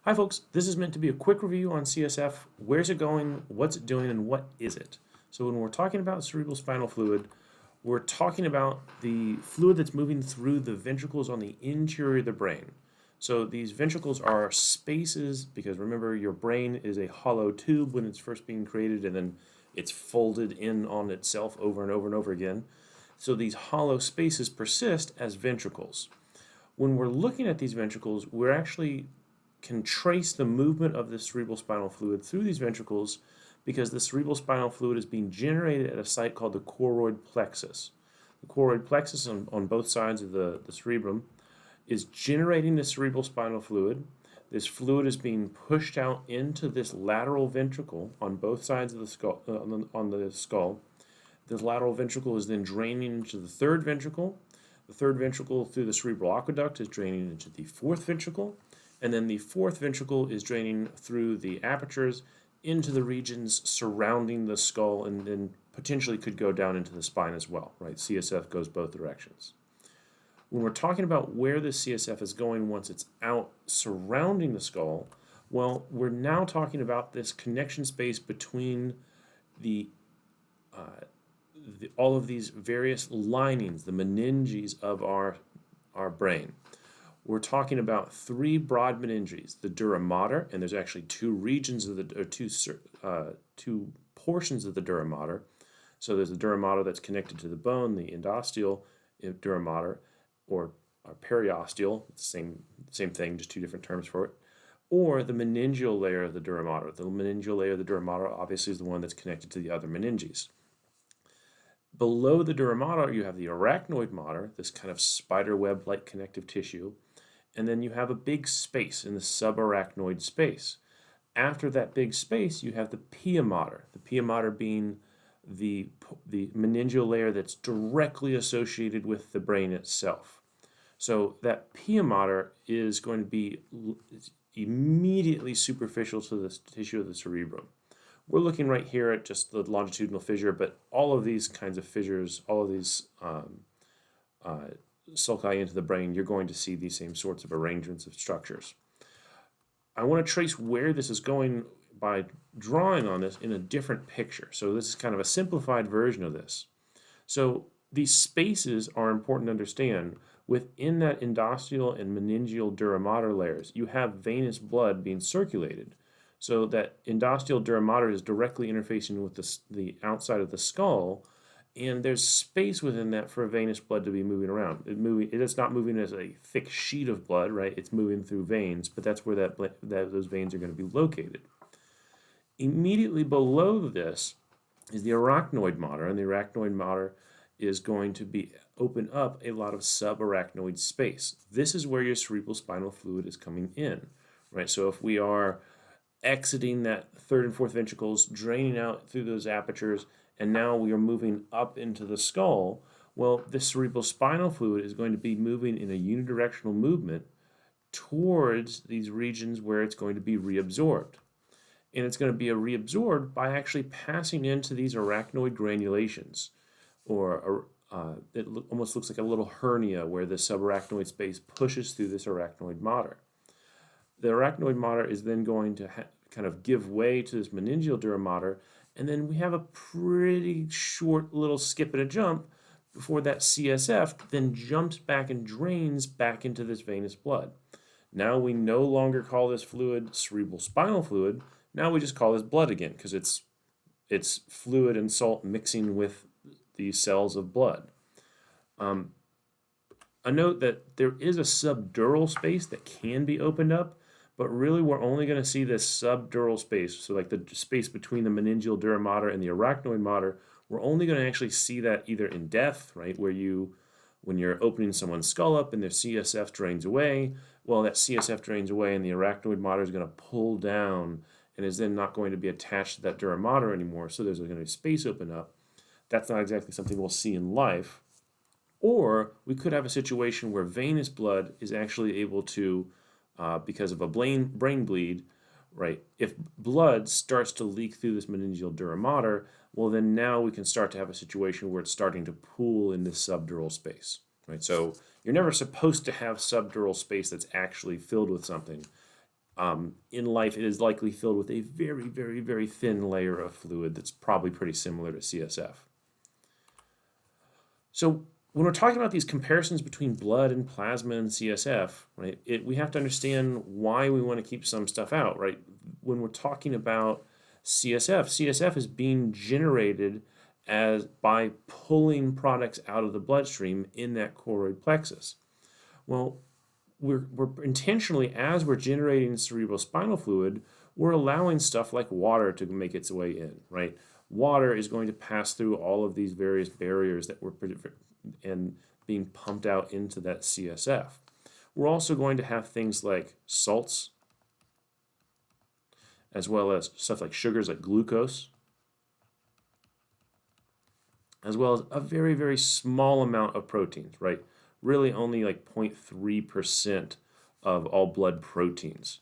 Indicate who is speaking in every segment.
Speaker 1: Hi folks, this is meant to be a quick review on CSF. Where's it going, what's it doing, and what is it? So when we're talking about cerebrospinal fluid, we're talking about the fluid that's moving through the ventricles on the interior of the brain. So these ventricles are spaces, because remember your brain is a hollow tube when it's first being created, and then it's folded in on itself over and over and over again. So these hollow spaces persist as ventricles. When we're looking at these ventricles, we're actually can trace the movement of the cerebrospinal fluid through these ventricles because the cerebrospinal fluid is being generated at a site called the choroid plexus. The choroid plexus on both sides of the cerebrum is generating the cerebrospinal fluid. This fluid is being pushed out into this lateral ventricle on both sides of the skull. On the skull. The lateral ventricle is then draining into the third ventricle. The third ventricle through the cerebral aqueduct is draining into the fourth ventricle. And then the fourth ventricle is draining through the apertures into the regions surrounding the skull and then potentially could go down into the spine as well, right? CSF goes both directions. When we're talking about where the CSF is going once it's out surrounding the skull, well, we're now talking about this connection space between the, all of these various linings, the meninges of our brain. We're talking about three broad meninges: the dura mater, and there's actually two regions of the, or two portions of the dura mater. So there's the dura mater that's connected to the bone, the endosteal dura mater, or periosteal. It's the same thing, just two different terms for it. Or the meningeal layer of the dura mater. The meningeal layer of the dura mater obviously is the one that's connected to the other meninges. Below the dura mater, you have the arachnoid mater, this kind of spider web-like connective tissue. And then you have a big space in the subarachnoid space. After that big space, you have the pia mater. The pia mater being the meningeal layer that's directly associated with the brain itself. So that pia mater is going to be immediately superficial to the tissue of the cerebrum. We're looking right here at just the longitudinal fissure, but all of these kinds of fissures, all of these sulci into the brain, you're going to see these same sorts of arrangements of structures. I want to trace where this is going by drawing on this in a different picture. So this is kind of a simplified version of this. So these spaces are important to understand. Within that endosteal and meningeal dura mater layers, you have venous blood being circulated. So that endosteal dura mater is directly interfacing with the outside of the skull, and there's space within that for venous blood to be moving around. It's not moving as a thick sheet of blood, right? It's moving through veins, but that's where those veins are going to be located. Immediately below this is the arachnoid mater, and the arachnoid mater is going to be open up a lot of subarachnoid space. This is where your cerebrospinal fluid is coming in, right? So if we are exiting that third and fourth ventricles, draining out through those apertures, and now we are moving up into the skull, well, the cerebrospinal fluid is going to be moving in a unidirectional movement towards these regions where it's going to be reabsorbed. And it's going to be reabsorbed by actually passing into these arachnoid granulations, or it almost looks like a little hernia where the subarachnoid space pushes through this arachnoid mater. The arachnoid mater is then going to kind of give way to this meningeal dura mater, and then we have a pretty short little skip and a jump before that CSF then jumps back and drains back into this venous blood. Now we no longer call this fluid cerebrospinal fluid. Now we just call this blood again because it's fluid and salt mixing with the cells of blood. A note that there is a subdural space that can be opened up, but really we're only going to see this subdural space, so like the space between the meningeal dura mater and the arachnoid mater. We're only going to actually see that either in death, right, where when you're opening someone's skull up and their CSF drains away, well, that CSF drains away and the arachnoid mater is going to pull down and is then not going to be attached to that dura mater anymore, so there's going to be space open up. That's not exactly something we'll see in life. Or we could have a situation where venous blood is actually able to, because of a brain bleed, right? If blood starts to leak through this meningeal dura mater, well, then now we can start to have a situation where it's starting to pool in this subdural space, right? So you're never supposed to have subdural space that's actually filled with something. in life, it is likely filled with a very, very, very thin layer of fluid that's probably pretty similar to CSF. So when we're talking about these comparisons between blood and plasma and CSF, right, we have to understand why we want to keep some stuff out, right? When we're talking about CSF is being generated as by pulling products out of the bloodstream in that choroid plexus. Well, we're intentionally, as we're generating cerebrospinal fluid, we're allowing stuff like water to make its way in, right? Water is going to pass through all of these various barriers that we're and being pumped out into that CSF. We're also going to have things like salts, as well as stuff like sugars like glucose, as well as a very, very small amount of proteins, right? Really only like 0.3% of all blood proteins.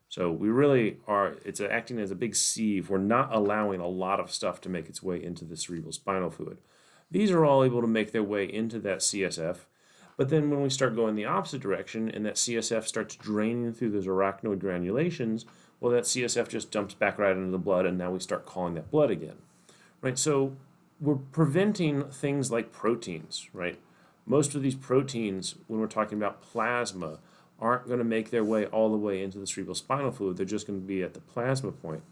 Speaker 1: So we really are, it's acting as a big sieve. We're not allowing a lot of stuff to make its way into the cerebrospinal fluid. These are all able to make their way into that CSF. But then when we start going the opposite direction and that CSF starts draining through those arachnoid granulations, well, that CSF just dumps back right into the blood, and now we start calling that blood again, right? So we're preventing things like proteins, right? Most of these proteins, when we're talking about plasma, aren't going to make their way all the way into the cerebrospinal fluid. They're just going to be at the plasma point.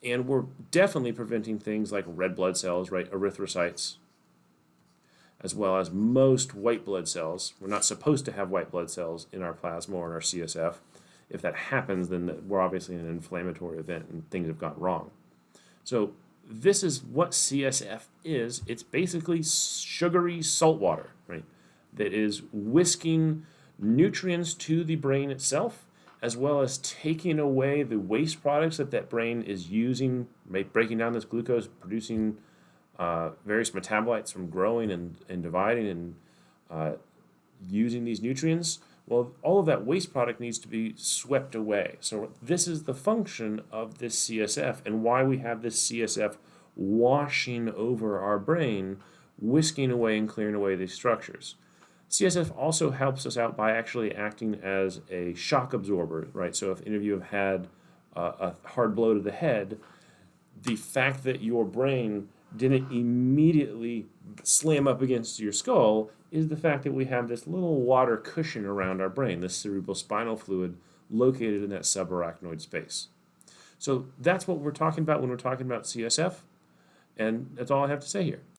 Speaker 1: And we're definitely preventing things like red blood cells, right? Erythrocytes, as well as most white blood cells. We're not supposed to have white blood cells in our plasma or in our CSF. If that happens, then we're obviously in an inflammatory event and things have gone wrong. So this is what CSF is. It's basically sugary salt water, right? That is whisking nutrients to the brain itself, as well as taking away the waste products that brain is using, breaking down this glucose, producing various metabolites from growing and dividing and using these nutrients. Well, all of that waste product needs to be swept away. So this is the function of this CSF and why we have this CSF washing over our brain, whisking away and clearing away these structures. CSF also helps us out by actually acting as a shock absorber, right? So if any of you have had a hard blow to the head, the fact that your brain didn't immediately slam up against your skull is the fact that we have this little water cushion around our brain, this cerebrospinal fluid located in that subarachnoid space. So that's what we're talking about when we're talking about CSF, and that's all I have to say here.